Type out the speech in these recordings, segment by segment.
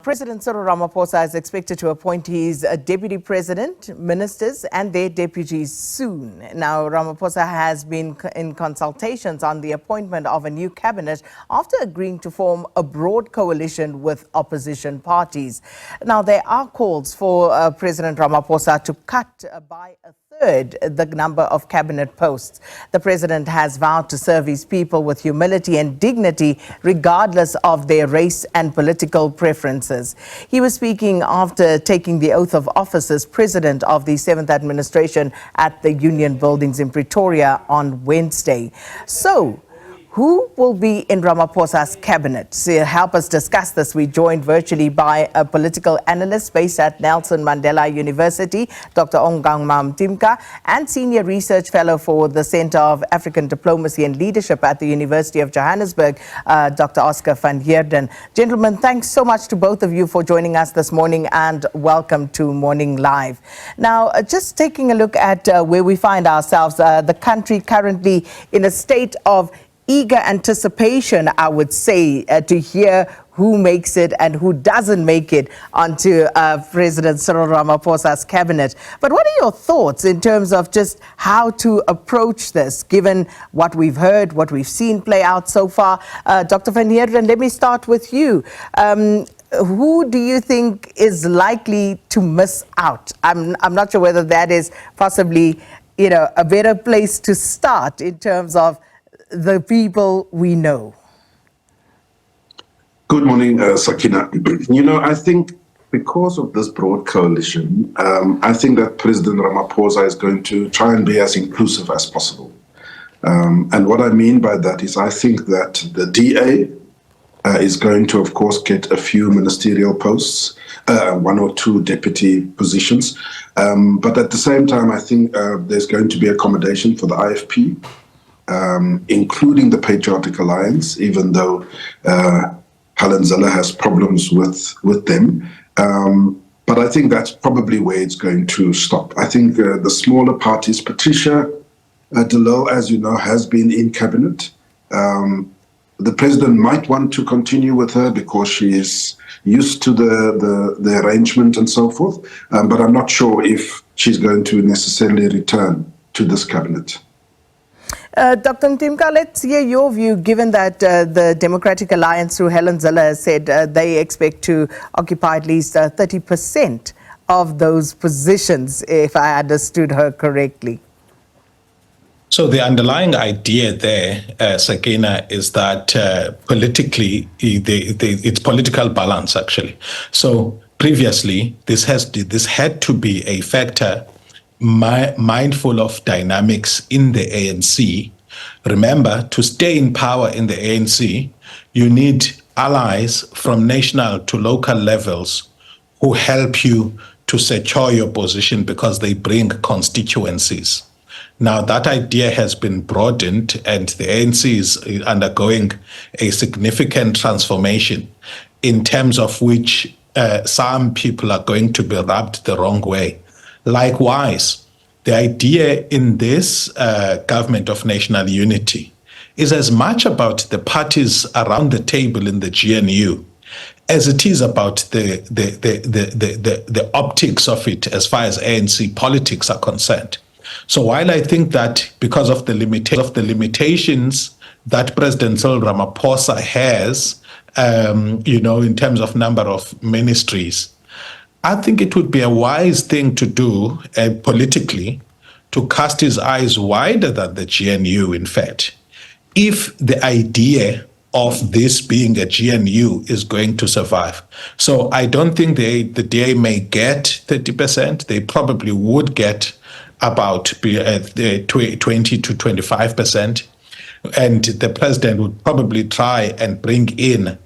President Cyril Ramaphosa is expected to appoint his deputy president, ministers and their deputies soon. Now, Ramaphosa has been in consultations on the appointment of a new cabinet after agreeing to form a broad coalition with opposition parties. Now, there are calls for President Ramaphosa to cut by a third the number of cabinet posts. The president has vowed to serve his people with humility and dignity, regardless of their race and political preferences. He was speaking after taking the oath of office as president of the 7th administration at the Union Buildings in Pretoria on Wednesday. So, who will be in Ramaphosa's cabinet? To help us discuss this, we joined virtually by a political analyst based at Nelson Mandela University, Dr. Ongama Mtimka, and senior research fellow for the Center of African Diplomacy and Leadership at the University of Johannesburg, Dr. Oscar van Heerden. Gentlemen, thanks so much to both of you for joining us this morning and welcome to Morning Live. Now, just taking a look at where we find ourselves, the country currently in a state of eager anticipation, I would say, to hear who makes it and who doesn't make it onto President Cyril Ramaphosa's cabinet. But what are your thoughts in terms of just how to approach this, given what we've heard, what we've seen play out so far? Dr. van Heerden, let me start with you. Who do you think is likely to miss out? I'm not sure whether that is possibly, a better place to start in terms of the people we know. Good morning, Sakina. I think because of this broad coalition, I think that President Ramaphosa is going to try and be as inclusive as possible. And what I mean by that is I think that the DA is going to, of course, get a few ministerial posts, one or two deputy positions. But at the same time, I think there's going to be accommodation for the IFP. Including the Patriotic Alliance, even though Helen Zille has problems with them. But I think that's probably where it's going to stop. I think the smaller parties, Patricia de Lille, as you know, has been in cabinet. The president might want to continue with her because she is used to the arrangement and so forth. But I'm not sure if she's going to necessarily return to this cabinet. Dr. Mtimka, let's hear your view, given that the Democratic Alliance through Helen Zille has said they expect to occupy at least 30% of those positions, if I understood her correctly. So the underlying idea there, Sakina, is that politically, it's political balance, actually. So previously, this had to be a factor mindful of dynamics in the ANC. Remember, to stay in power in the ANC, you need allies from national to local levels who help you to secure your position because they bring constituencies. Now, that idea has been broadened and the ANC is undergoing a significant transformation in terms of which some people are going to be rubbed the wrong way. Likewise, the idea in this government of national unity is as much about the parties around the table in the GNU as it is about the optics of it as far as ANC politics are concerned. So while I think that because of the limitations that President Cyril Ramaphosa has, in terms of number of ministries, I think it would be a wise thing to do politically to cast his eyes wider than the GNU, in fact, if the idea of this being a GNU is going to survive. So I don't think the DA may get 30%. They probably would get about 20 to 25%. And the president would probably try and bring in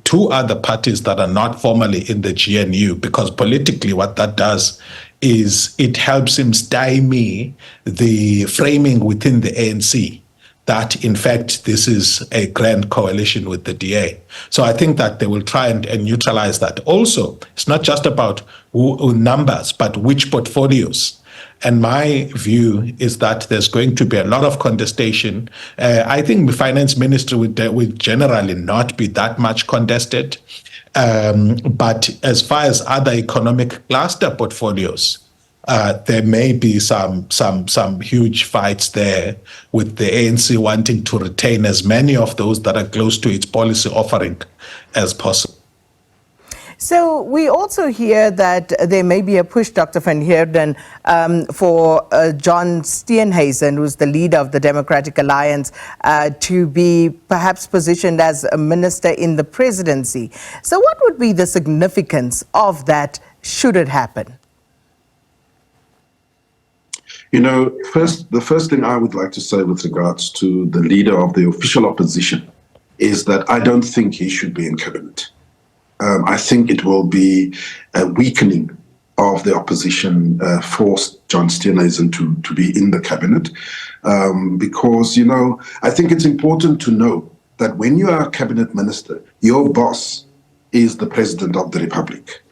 two other parties that are not formally in the GNU, because politically what that does is it helps him stymie the framing within the ANC that, in fact, this is a grand coalition with the DA. So I think that they will try and neutralize that. Also, it's not just about numbers, but which portfolios. And my view is that there's going to be a lot of contestation. I think the finance ministry would generally not be that much contested. But as far as other economic cluster portfolios, there may be some huge fights there, with the ANC wanting to retain as many of those that are close to its policy offering as possible. So we also hear that there may be a push, Dr. van Heerden, for John Steenhuisen, who's the leader of the Democratic Alliance, to be perhaps positioned as a minister in the presidency. So what would be the significance of that should it happen? You know, the first thing I would like to say with regards to the leader of the official opposition is that I don't think he should be in cabinet. I think it will be a weakening of the opposition for John Steenhuisen to be in the cabinet. Because, you know, I think it's important to know that when you are a cabinet minister, your boss is the president of the republic.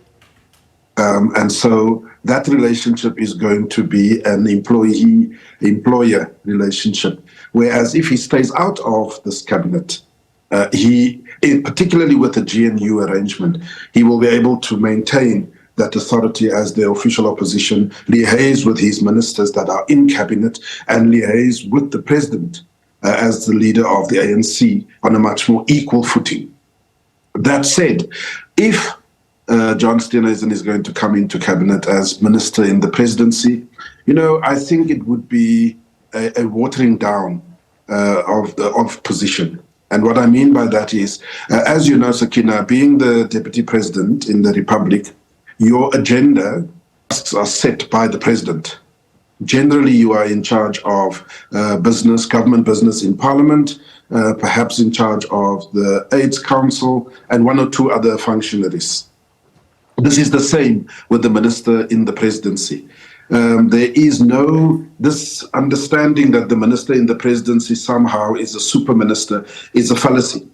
And so that relationship is going to be an employee-employer relationship. Whereas if he stays out of this cabinet, particularly with the GNU arrangement, he will be able to maintain that authority as the official opposition, liaise with his ministers that are in cabinet, and liaise with the president as the leader of the ANC on a much more equal footing. That said, if John Steenhuisen is going to come into cabinet as minister in the presidency, you know, I think it would be a watering down of position. And what I mean by that is, as you know, Sakina, being the deputy president in the republic, your agenda are set by the president. Generally, you are in charge of government business in parliament, perhaps in charge of the AIDS Council and one or two other functionaries. This is the same with the minister in the presidency. There is this understanding that the minister in the presidency somehow is a super minister is a fallacy.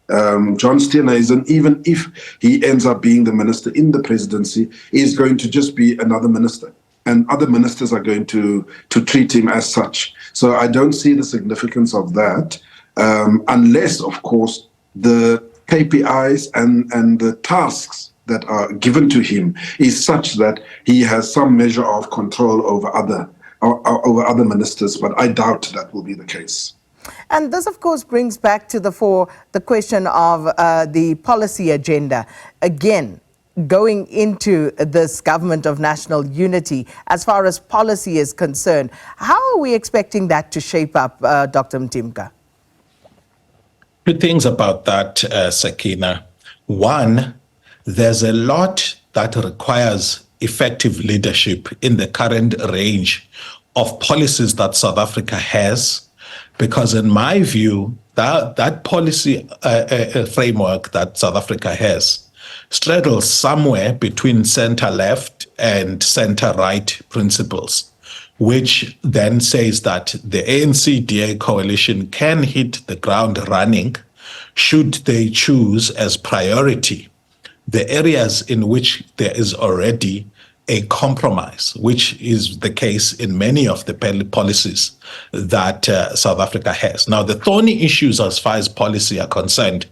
John Steenhuisen, even if he ends up being the minister in the presidency, is going to just be another minister. And other ministers are going to treat him as such. So I don't see the significance of that, unless, of course, the KPIs and the tasks that are given to him is such that he has some measure of control over other ministers, but I doubt that will be the case. And this, of course, brings back to the question of the policy agenda. Again, going into this government of national unity, as far as policy is concerned, how are we expecting that to shape up, Dr. Mtimka? Two things about that, Sakina. One, there's a lot that requires effective leadership in the current range of policies that South Africa has, because in my view, that policy framework that South Africa has straddles somewhere between center-left and center-right principles, which then says that the ANC-DA coalition can hit the ground running should they choose as priority the areas in which there is already a compromise, which is the case in many of the policies that South Africa has. Now, the thorny issues as far as policy are concerned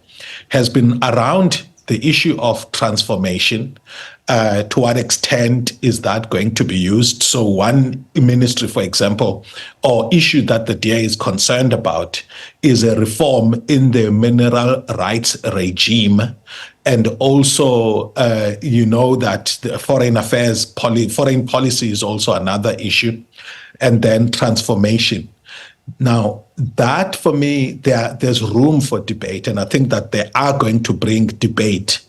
has been around the issue of transformation. To what extent is that going to be used? So one ministry, for example, or issue that the DA is concerned about is a reform in the mineral rights regime. And also, you know that the foreign policy is also another issue. And then transformation. Now, that for me, there's room for debate. And I think that they are going to bring debate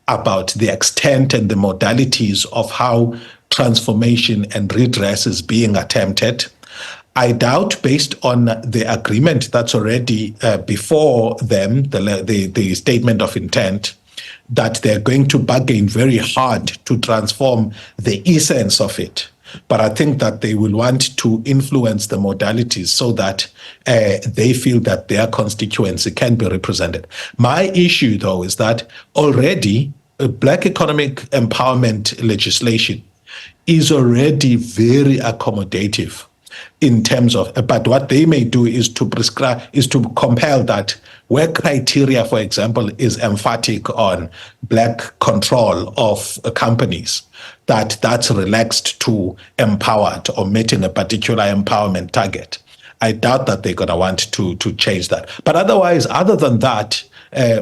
about the extent and the modalities of how transformation and redress is being attempted. I doubt, based on the agreement that's already before them, the statement of intent, that they're going to bargain very hard to transform the essence of it. But I think that they will want to influence the modalities so that they feel that their constituency can be represented. My issue, though, is that already Black economic empowerment legislation is already very accommodative in terms of, but what they may do is to prescribe, is to compel that where criteria, for example, is emphatic on black control of companies, that's relaxed to empowered or meeting a particular empowerment target. I doubt that they're going to want to change that. But otherwise, other than that,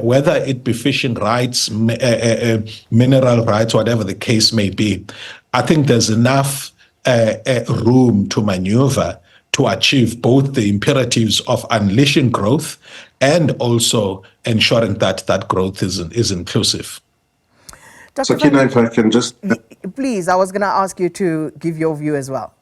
whether it be fishing rights, mineral rights, whatever the case may be, I think there's enough room to maneuver to achieve both the imperatives of unleashing growth and also ensuring that that growth is inclusive. So, Kina, if I can just... Please, I was going to ask you to give your view as well.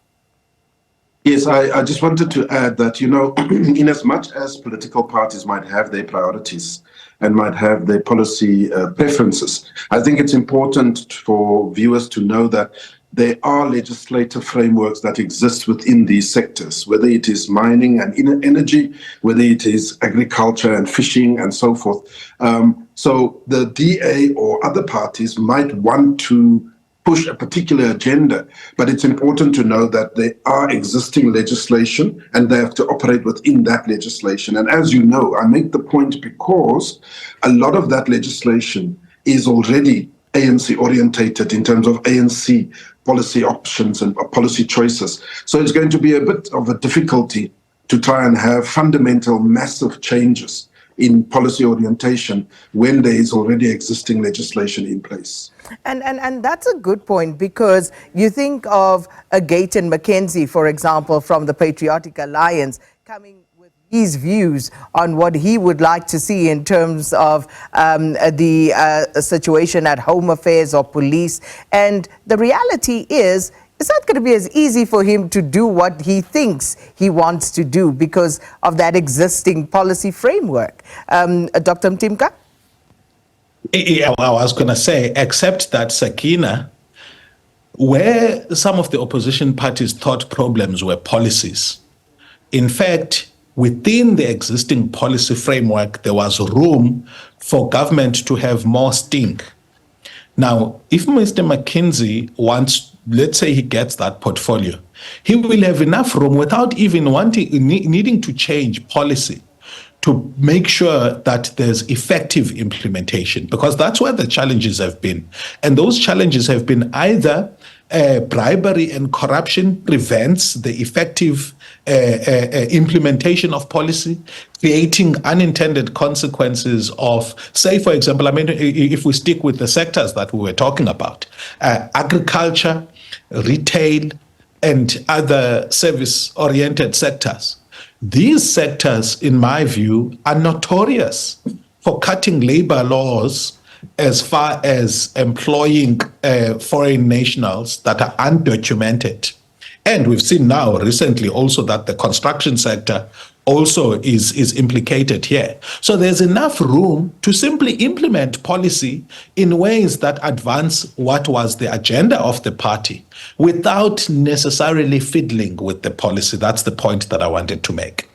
Yes, I just wanted to add that, you know, in as much as political parties might have their priorities and might have their policy preferences, I think it's important for viewers to know that there are legislative frameworks that exist within these sectors, whether it is mining and energy, whether it is agriculture and fishing and so forth. So the DA or other parties might want to push a particular agenda, but it's important to know that there are existing legislation and they have to operate within that legislation. And as you know, I make the point because a lot of that legislation is already ANC orientated in terms of ANC policy options and policy choices. So it's going to be a bit of a difficulty to try and have fundamental, massive changes in policy orientation when there is already existing legislation in place. And that's a good point, because you think of a Gayton McKenzie, for example, from the Patriotic Alliance, coming with his views on what he would like to see in terms of the situation at Home Affairs or police. And the reality is, it's not going to be as easy for him to do what he thinks he wants to do because of that existing policy framework. Dr. Mtimka? Yeah, I was going to say, except that, Sakina, where some of the opposition parties thought problems were policies, in fact, within the existing policy framework, there was room for government to have more sting. Now, if Mr. McKenzie wants, let's say he gets that portfolio, he will have enough room without even needing to change policy to make sure that there's effective implementation, because that's where the challenges have been. And those challenges have been either bribery and corruption prevents the effective implementation of policy, creating unintended consequences of, say, for example, I mean, if we stick with the sectors that we were talking about, agriculture, retail, and other service-oriented sectors. These sectors, in my view, are notorious for cutting labor laws as far as employing foreign nationals that are undocumented. And we've seen now recently also that the construction sector also is implicated here. So there's enough room to simply implement policy in ways that advance what was the agenda of the party without necessarily fiddling with the policy. That's the point that I wanted to make.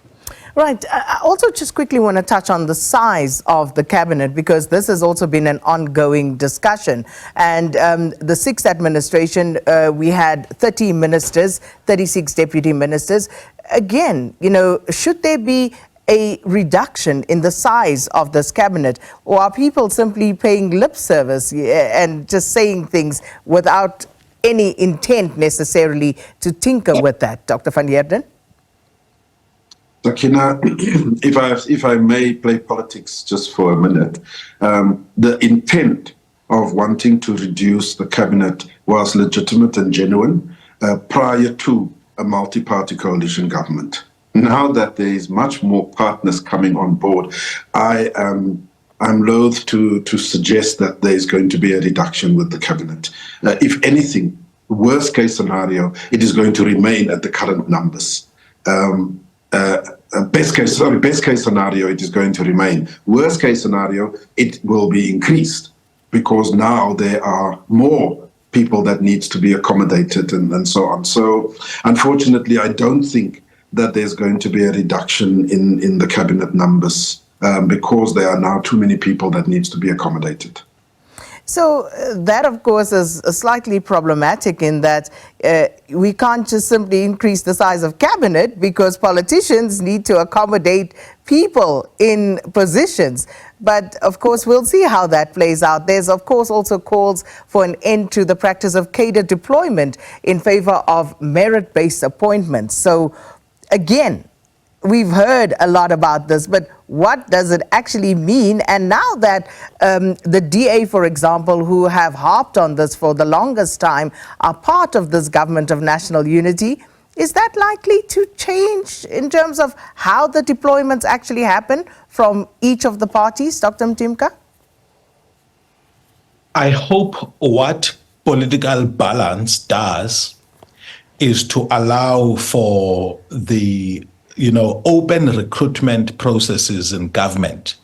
Right. I also just quickly want to touch on the size of the cabinet, because this has also been an ongoing discussion. And the sixth administration, we had 30 ministers, 36 deputy ministers. Again, you know, should there be a reduction in the size of this cabinet, or are people simply paying lip service and just saying things without any intent necessarily to tinker with that? Dr. van Heerden? Sakina, if I may play politics just for a minute, the intent of wanting to reduce the cabinet was legitimate and genuine prior to a multi-party coalition government. Now that there is much more partners coming on board, I'm loath to suggest that there is going to be a reduction with the cabinet. If anything, worst case scenario, it is going to remain at the current numbers. Best case scenario, it is going to remain. Worst case scenario, it will be increased because now there are more people that needs to be accommodated and so on. So unfortunately, I don't think that there's going to be a reduction in the cabinet numbers because there are now too many people that needs to be accommodated. So that, of course, is slightly problematic in that we can't just simply increase the size of cabinet because politicians need to accommodate people in positions. But, of course, we'll see how that plays out. There's, of course, also calls for an end to the practice of cadre deployment in favor of merit-based appointments. So, again, we've heard a lot about this, but what does it actually mean? And now that the DA, for example, who have harped on this for the longest time, are part of this government of national unity, is that likely to change in terms of how the deployments actually happen from each of the parties, Dr. Mtimka? I hope what political balance does is to allow for the open recruitment processes in government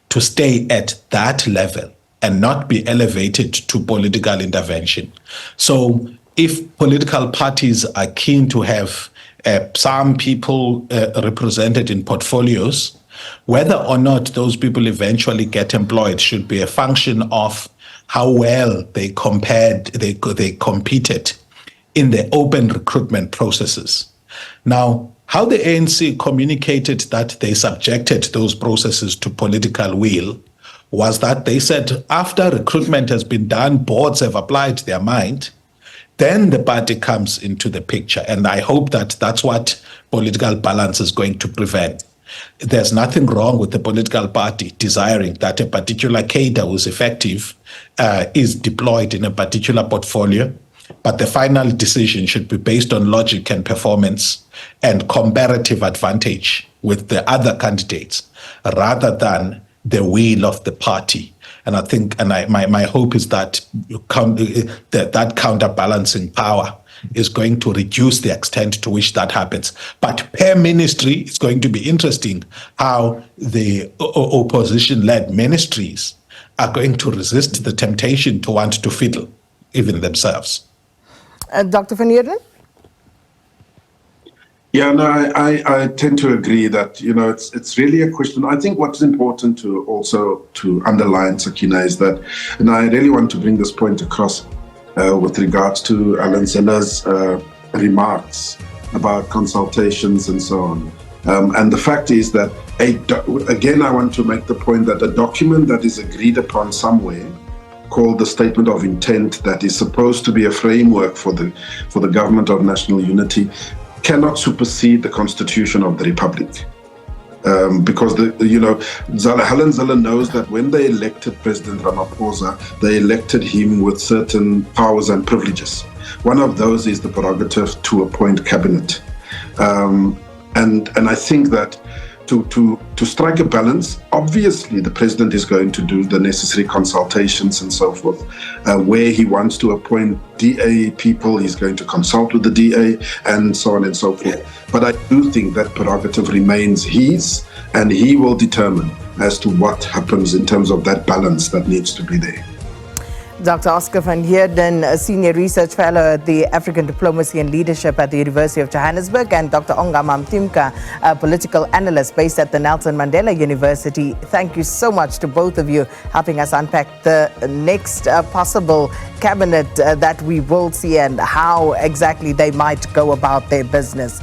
to stay at that level and not be elevated to political intervention. So if political parties are keen to have some people represented in portfolios, whether or not those people eventually get employed should be a function of how well they competed in the open recruitment processes. Now, how the ANC communicated that they subjected those processes to political will was that they said after recruitment has been done, boards have applied their mind, then the party comes into the picture. And I hope that that's what political balance is going to prevent. There's nothing wrong with the political party desiring that a particular cadre who's effective is deployed in a particular portfolio. But the final decision should be based on logic and performance and comparative advantage with the other candidates rather than the will of the party. And I think, my hope is that that counterbalancing power is going to reduce the extent to which that happens. But per ministry, it's going to be interesting how the opposition-led ministries are going to resist the temptation to want to fiddle even themselves. Dr. van Heerden? Yeah, no, I tend to agree that, it's really a question. I think what's important to underline, Sakina, is that, and I really want to bring this point across with regards to Alan Zeller's remarks about consultations and so on. And the fact is that, again, I want to make the point that a document that is agreed upon somewhere called the Statement of Intent, that is supposed to be a framework for the government of national unity, cannot supersede the Constitution of the Republic. Because Helen Zeller knows that when they elected President Ramaphosa, they elected him with certain powers and privileges. One of those is the prerogative to appoint cabinet. And I think that to strike a balance, obviously the president is going to do the necessary consultations and so forth. Where he wants to appoint DA people, he's going to consult with the DA and so on and so forth. But I do think that prerogative remains his, and he will determine as to what happens in terms of that balance that needs to be there. Dr. Oscar van Heerden, a Senior Research Fellow at the African Diplomacy and Leadership at the University of Johannesburg, and Dr. Ongama Mtimka, a political analyst based at the Nelson Mandela University. Thank you so much to both of you helping us unpack the next possible cabinet that we will see and how exactly they might go about their business.